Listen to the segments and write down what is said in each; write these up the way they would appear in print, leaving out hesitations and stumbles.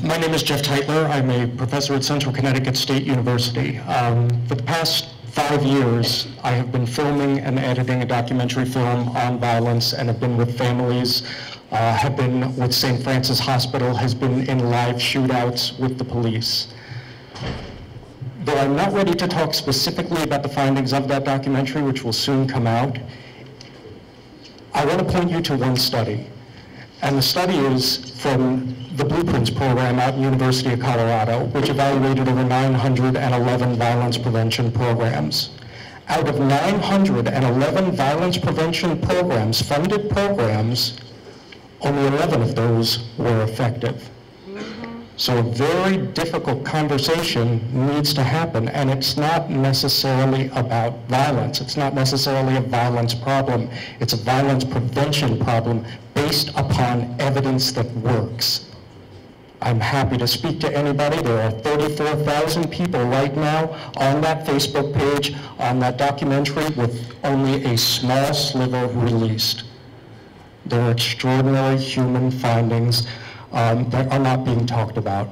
My name is Jeff Teitler. I'm a professor at Central Connecticut State University. For the past 5 years, I have been filming and editing a documentary film on violence and have been with families, have been with St. Francis Hospital, has been in live shootouts with the police. Though I'm not ready to talk specifically about the findings of that documentary, which will soon come out, I want to point you to one study. And the study is from the Blueprints program at University of Colorado, which evaluated over 911 violence prevention programs. Out of 911 violence prevention programs, funded programs, only 11 of those were effective. So a very difficult conversation needs to happen, and it's not necessarily about violence. It's not necessarily a violence problem. It's a violence prevention problem based upon evidence that works. I'm happy to speak to anybody. There are 34,000 people right now on that Facebook page, on that documentary, with only a small sliver released. There are extraordinary human findings that are not being talked about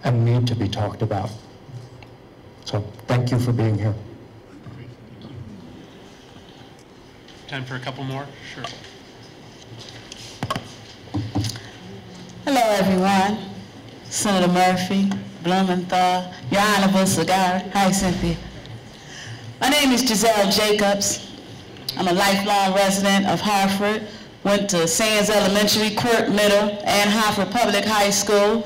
and need to be talked about. So thank you for being here. Time for a couple more? Sure. Hello, everyone. Senator Murphy, Blummenthal, Your Honorable Cigar. Hi, Cynthia. My name is Giselle Jacobs. I'm a lifelong resident of Hartford. Went to Sands Elementary, Quirk Middle, and Hartford Public High School.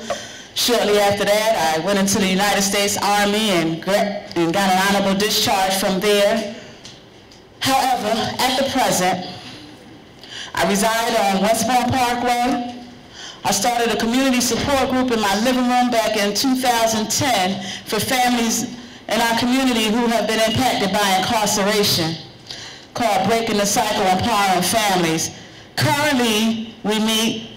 Shortly after that, I went into the United States Army and got an honorable discharge from there. However, at the present, I reside on Westbourne Parkway. I started a community support group in my living room back in 2010 for families in our community who have been impacted by incarceration, called Breaking the Cycle, Empowering Families. Currently, we meet,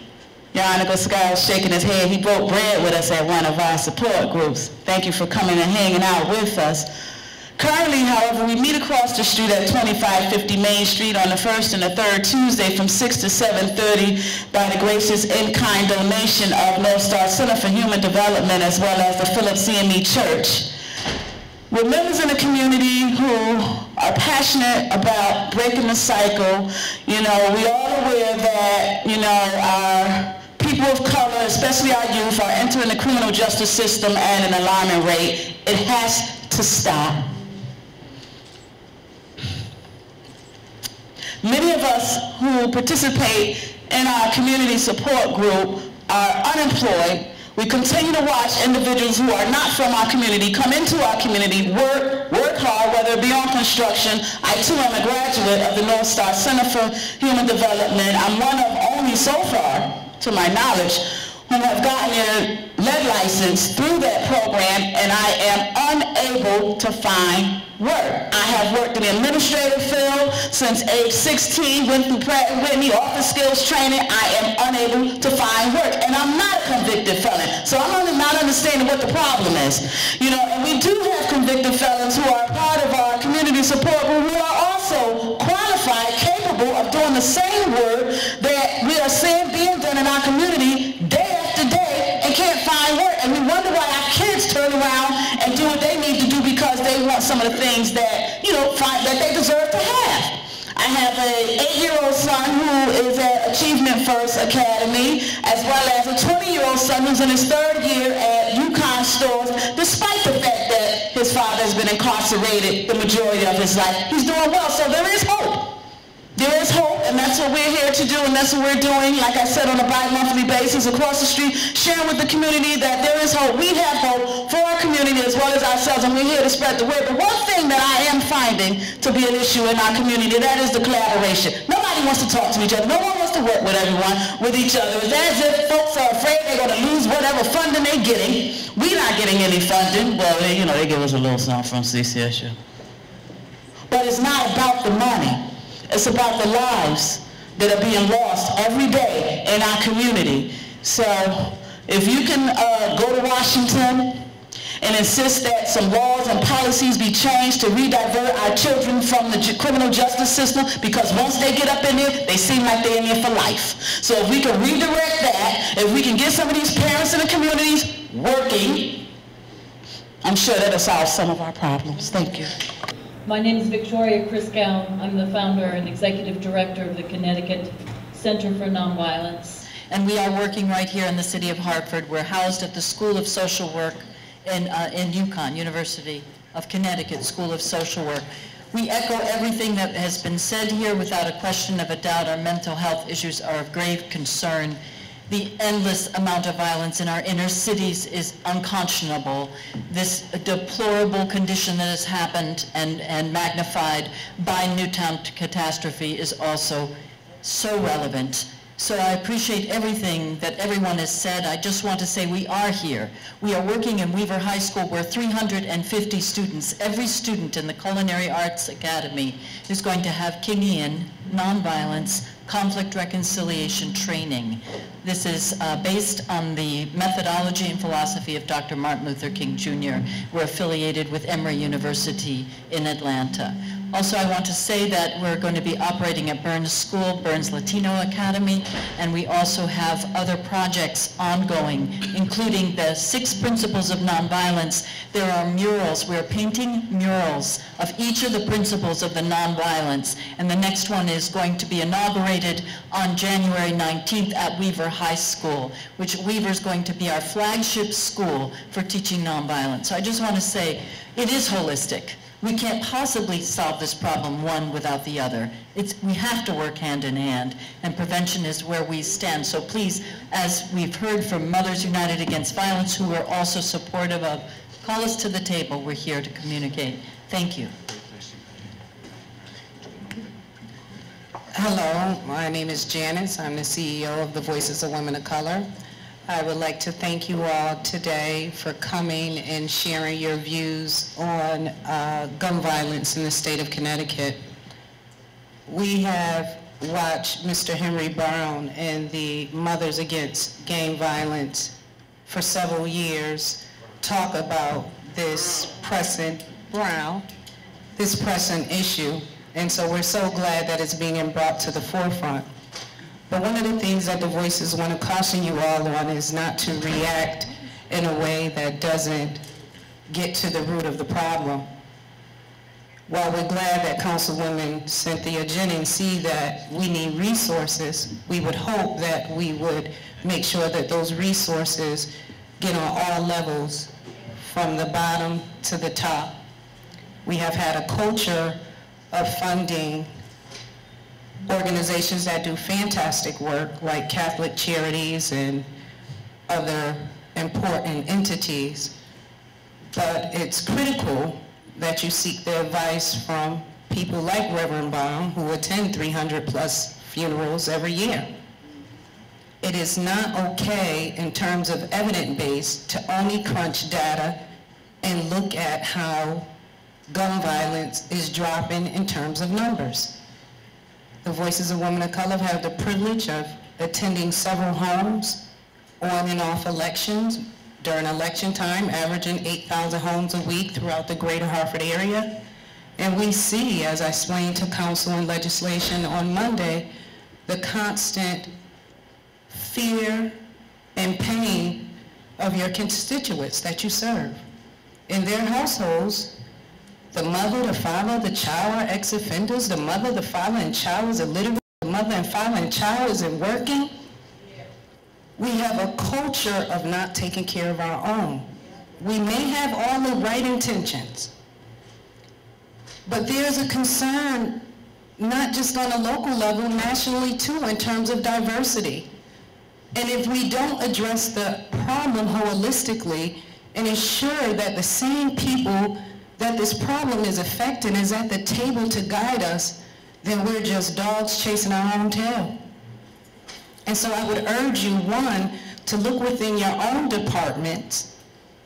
Your Honor, this guy was shaking his head. He broke bread with us at one of our support groups. Thank you for coming and hanging out with us. Currently, however, we meet across the street at 2550 Main Street on the first and the third Tuesday from 6 to 7:30 by the gracious in-kind donation of North Star Center for Human Development as well as the Phillips CME Church. We're members in the community who are passionate about breaking the cycle. You know, we're all aware that, you know, our people of color, especially our youth, are entering the criminal justice system at an alarming rate. It has to stop. Many of us who participate in our community support group are unemployed. We continue to watch individuals who are not from our community come into our community, work hard, whether it be on construction. I too am a graduate of the North Star Center for Human Development. I'm one of only so far, to my knowledge, who have gotten their lead license through that program, and I am unable to find work. I have worked in the administrative field since age 16, went through Pratt & Whitney, office skills training. I am unable to find work, and I'm not a convicted felon. So I'm not understanding what the problem is. You know, and we do have convicted felons who are part of our community support group who are also qualified, capable of doing the same work that we are seeing being done in our community day after day and can't find work. And we wonder why our kids turn around and do what they need to do because they want some of the things that, you know, that they deserve to have. I have an 8-year-old son who is at Achievement First Academy, as well as a 20-year-old son who's in his 3rd year at UConn Stores, despite the fact that his father has been incarcerated the majority of his life. He's doing well, so there is hope. There is hope, and that's what we're here to do, and that's what we're doing, like I said, on a bi-monthly basis across the street, sharing with the community that there is hope. We have hope for our community as well as ourselves, and we're here to spread the word. But one thing that I am finding to be an issue in our community, that is the collaboration. Nobody wants to talk to each other. No one wants to work with everyone, with each other. It's as if folks are afraid they're going to lose whatever funding they're getting. We're not getting any funding. Well, you know, they give us a little something from CCSU. But it's not about the money. It's about the lives that are being lost every day in our community. So if you can go to Washington and insist that some laws and policies be changed to redivert our children from the criminal justice system, because once they get up in there, they seem like they're in there for life. So if we can redirect that, if we can get some of these parents in the communities working, I'm sure that'll solve some of our problems. Thank you. My name is Victoria Christgow. I'm the founder and executive director of the Connecticut Center for Nonviolence. And we are working right here in the city of Hartford. We're housed at the School of Social Work in UConn, University of Connecticut School of Social Work. We echo everything that has been said here without a question of a doubt. Our mental health issues are of grave concern. The endless amount of violence in our inner cities is unconscionable. This deplorable condition that has happened and magnified by Newtown catastrophe is also so relevant. So I appreciate everything that everyone has said. I just want to say we are here. We are working in Weaver High School. We're 350 students. Every student in the Culinary Arts Academy is going to have Kingian, nonviolence, conflict reconciliation training. This is based on the methodology and philosophy of Dr. Martin Luther King Jr. We're affiliated with Emory University in Atlanta. Also, I want to say that we're going to be operating at Burns School, Burns Latino Academy, and we also have other projects ongoing, including the 6 principles of nonviolence. There are murals. We're painting murals of each of the principles of the nonviolence, and the next one is going to be inaugurated on January 19th at Weaver High School, which Weaver is going to be our flagship school for teaching nonviolence. So I just want to say it is holistic. We can't possibly solve this problem one without the other. We have to work hand in hand, and prevention is where we stand. So please, as we've heard from Mothers United Against Violence, who are also supportive of, call us to the table. We're here to communicate. Thank you. Hello, my name is Janice. I'm the CEO of the Voices of Women of Color. I would like to thank you all today for coming and sharing your views on gun violence in the state of Connecticut. We have watched Mr. Henry Brown and the Mothers Against Gang Violence for several years talk about this pressing issue. And so we're so glad that it's being brought to the forefront. But one of the things that the Voices want to caution you all on is not to react in a way that doesn't get to the root of the problem. While we're glad that Councilwoman Cynthia Jennings see that we need resources, we would hope that we would make sure that those resources get on all levels, from the bottom to the top. We have had a culture of funding organizations that do fantastic work, like Catholic Charities and other important entities. But it's critical that you seek the advice from people like Reverend Baum, who attend 300+ funerals every year. It is not okay in terms of evidence-based to only crunch data and look at how gun violence is dropping in terms of numbers. The Voices of Women of Color have the privilege of attending several homes on and off elections during election time, averaging 8,000 homes a week throughout the greater Hartford area. And we see, as I explained to Council and legislation on Monday, the constant fear and pain of your constituents that you serve. In their households, the mother, the father, the child are ex-offenders. The mother, the father, and child is illiterate. The mother and father and child isn't working. We have a culture of not taking care of our own. We may have all the right intentions, but there's a concern, not just on a local level, nationally too, in terms of diversity. And if we don't address the problem holistically and ensure that the same people that this problem is affecting is at the table to guide us, then we're just dogs chasing our own tail. And so I would urge you, one, to look within your own departments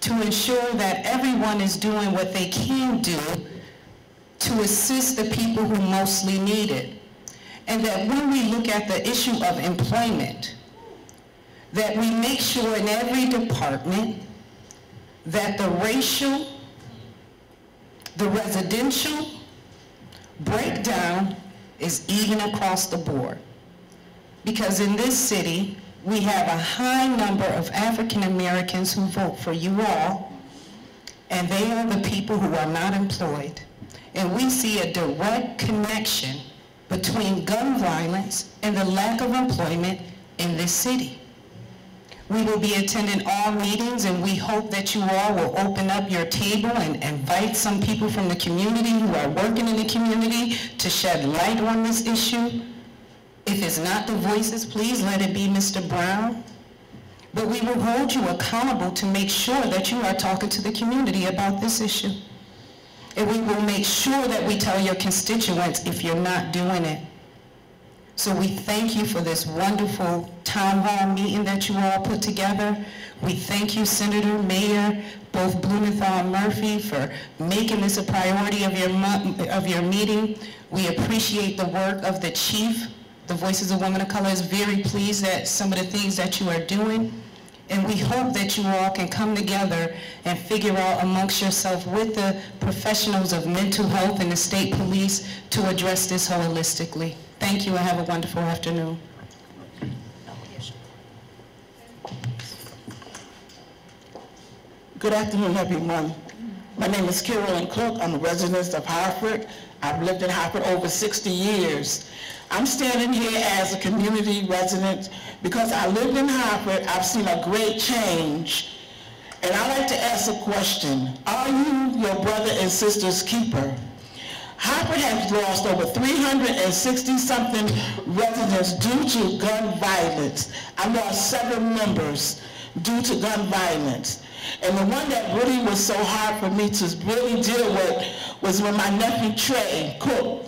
to ensure that everyone is doing what they can do to assist the people who mostly need it. And that when we look at the issue of employment, that we make sure in every department that the racial, the residential breakdown is even across the board. Because in this city, we have a high number of African Americans who vote for you all, and they are the people who are not employed. And we see a direct connection between gun violence and the lack of employment in this city. We will be attending all meetings, and we hope that you all will open up your table and invite some people from the community who are working in the community to shed light on this issue. If it's not the voices, please let it be Mr. Brown. But we will hold you accountable to make sure that you are talking to the community about this issue. And we will make sure that we tell your constituents if you're not doing it. So we thank you for this wonderful town hall meeting that you all put together. We thank you, Senator, Mayor, both Blumemthal and Murphy, for making this a priority of your meeting. We appreciate the work of the chief. The Voices of Women of Color is very pleased at some of the things that you are doing. And we hope that you all can come together and figure out amongst yourself with the professionals of mental health and the state police to address this holistically. Thank you and have a wonderful afternoon. Good afternoon, everyone. My name is Carolyn Cook. I'm a resident of Hartford. I've lived in Hartford over 60 years. I'm standing here as a community resident because I lived in Hartford. I've seen a great change. And I'd like to ask a question. Are you your brother and sister's keeper? Hartford has lost over 360-something residents due to gun violence. I lost 7 members due to gun violence. And the one that really was so hard for me to really deal with was when my nephew Trey Cook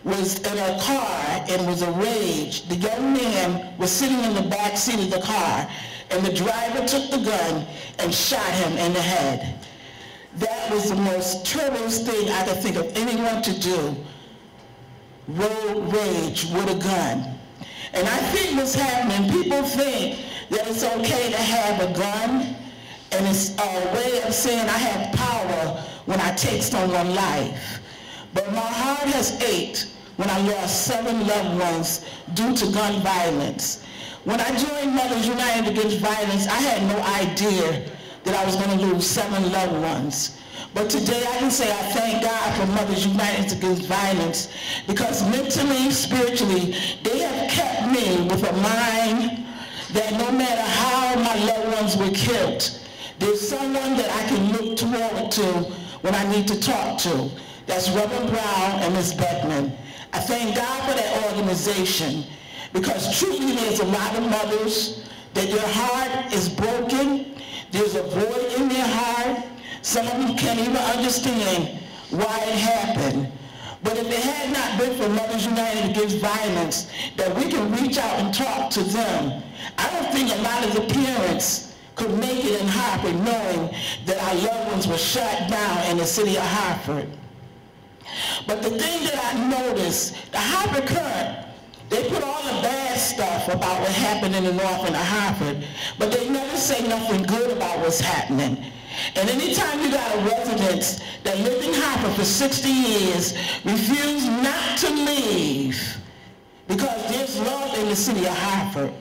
was in a car and was enraged. The young man was sitting in the back seat of the car, and the driver took the gun and shot him in the head. That was the most terrible thing I could think of anyone to do. Road rage with a gun. And I think what's happening, people think that it's okay to have a gun, and it's a way of saying I have power when I take someone's life. But my heart has ached when I lost 7 loved ones due to gun violence. When I joined Mothers United Against Violence, I had no idea that I was going to lose 7 loved ones. But today I can say I thank God for Mothers United Against Violence, because mentally, spiritually, they have kept me with a mind that no matter how my loved ones were killed, there's someone that I can look forward to when I need to talk to. That's Reverend Brown and Ms. Beckman. I thank God for that organization, because truly there's a lot of mothers that their heart is broken. There's a void in their heart. Some of them can't even understand why it happened. But if it had not been for Mothers United Against Violence, that we can reach out and talk to them, I don't think a lot of the parents could make it in Hartford knowing that our loved ones were shot down in the city of Hartford. But the thing that I noticed, the Hartford Current, they put all the bad stuff about what happened in the north end of Hartford, but they never say nothing good about what's happening. And anytime you got a resident that lived in Hartford for 60 years, refuse not to leave because there's love in the city of Hartford.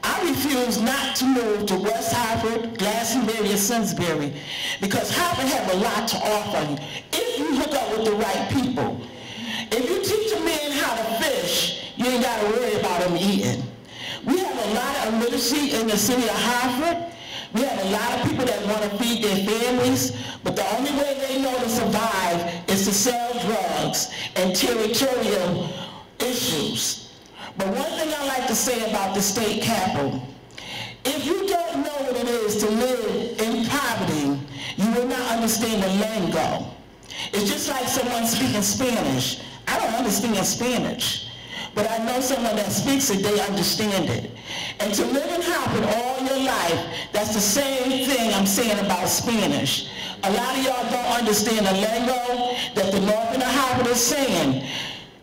I refuse not to move to West Hartford, Glastonbury, or Simsbury, because Hartford has a lot to offer you if you hook up with the right people. If you teach a man how to fish, you ain't got to worry about him eating. We have a lot of literacy in the city of Hartford. We have a lot of people that want to feed their families, but the only way they know to survive is to sell drugs and territorial issues. But one thing I like to say about the state capitol, if you don't know what it is to live in poverty, you will not understand the lingo. It's just like someone speaking Spanish. I don't understand Spanish, but I know someone that speaks it, they understand it. And to live in Hartford all your life, that's the same thing I'm saying about Spanish. A lot of y'all don't understand the lingo that the north end of Hartford is saying.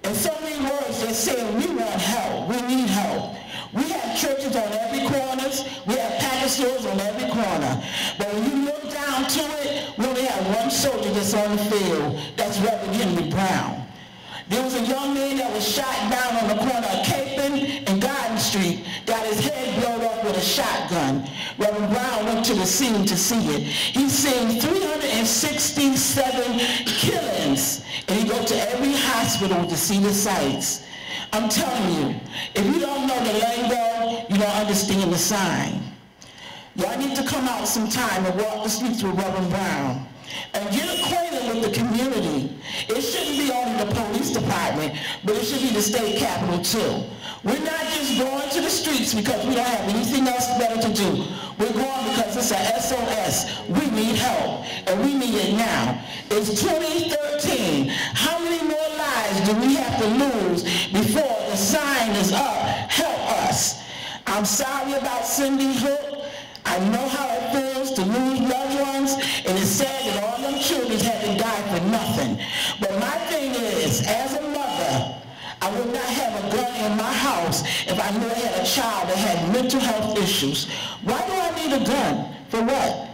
In so many words, they're saying, we want help, we need help. We have churches on every corner, we have package stores on every corner. But when you look down soldier that's on the field, that's Reverend Henry Brown. There was a young man that was shot down on the corner of Capon and Garden Street, got his head blown off with a shotgun. Reverend Brown went to the scene to see it. He's seen 367 killings, and he goes to every hospital to see the sites. I'm telling you, if you don't know the lingo, you don't understand the sign. Y'all need to come out sometime and walk the streets with Reverend Brown and get acquainted with the community. It shouldn't be only the police department, but it should be the state capitol too. We're not just going to the streets because we don't have anything else better to do. We're going because it's a SOS. We need help, and we need it now. It's 2013. How many more lives do we have to lose before the sign is up? Help us. I'm sorry about Cindy Hook. I know how it feels to lose loved ones, and it's sad that all them children had to die for nothing. But my thing is, as a mother, I would not have a gun in my house if I knew I had a child that had mental health issues. Why do I need a gun? For what?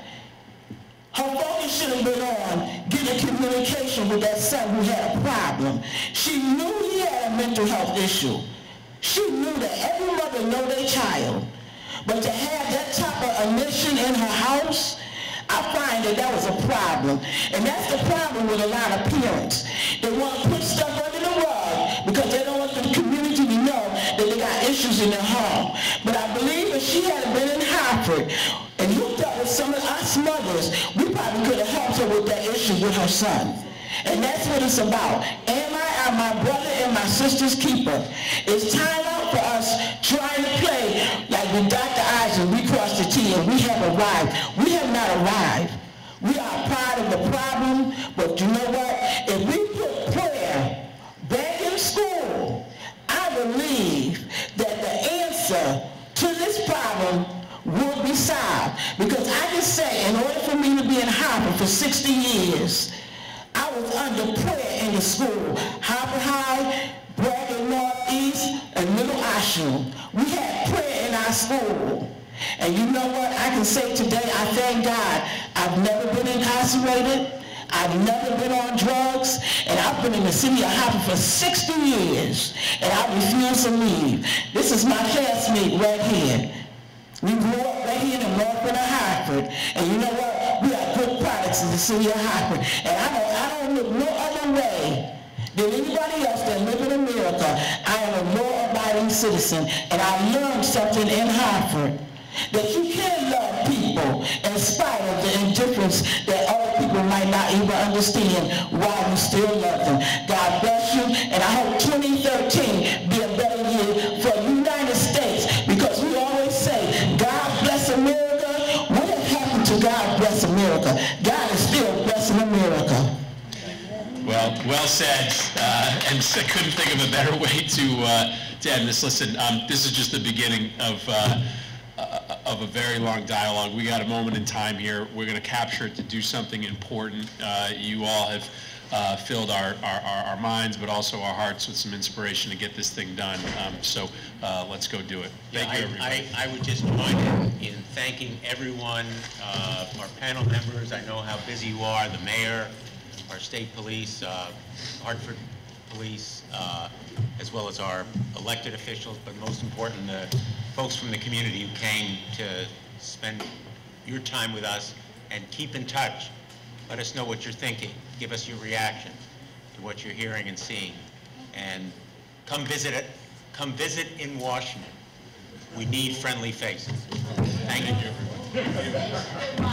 Her focus should have been on getting communication with that son who had a problem. She knew he had a mental health issue. She knew that every mother knows their child. But to have that type of omission in her house, I find that was a problem. And that's the problem with a lot of parents. They want to put stuff under the rug because they don't want the community to know that they got issues in their home. But I believe if she had been in Hartford and hooked up with some of us mothers, we probably could have helped her with that issue with her son. And that's what it's about. Am I my brother and my sister's keeper? It's time out for us trying to play like with Dr. Eisen, we crossed the T and we have arrived. We have not arrived. We are part of the problem, but you know what? If we put prayer back in school, I believe that the answer to this problem will be solved. Because I can say, in order for me to be in Harvard for 60 years, I was under prayer in the school. Harvard High, Bragg Northeast, and Middle Ashland. We had prayer in our school. And you know what? I can say today, I thank God, I've never been incarcerated. I've never been on drugs, and I've been in the city of Hartford for 60 years, and I refuse to leave. This is my classmate right here. We grew up right here in the north end of Hartford, and you know what? We are good products in the city of Hartford, and I don't look no other way than anybody else that live in America. I am a law-abiding citizen, and I learned something in Hartford, that you can love people in spite of the indifference that other people might not even understand why we still love them. God bless you, and I hope 2013 be a better year for the United States, because we always say, God bless America. What has happened to God bless America? God is still blessing America. Well said, and I couldn't think of a better way to end this. Listen, this is just the beginning of a very long dialogue. We got a moment in time here. We're going to capture it to do something important. You all have filled our minds, but also our hearts with some inspiration to get this thing done. So let's go do it. Thank you, everybody. I would just join in thanking everyone, our panel members. I know how busy you are, the mayor, our state police, Hartford Police, as well as our elected officials, but most important, the folks from the community who came to spend your time with us, and keep in touch. Let us know what you're thinking. Give us your reaction to what you're hearing and seeing. And come visit it. Come visit in Washington. We need friendly faces. Thank you, everyone.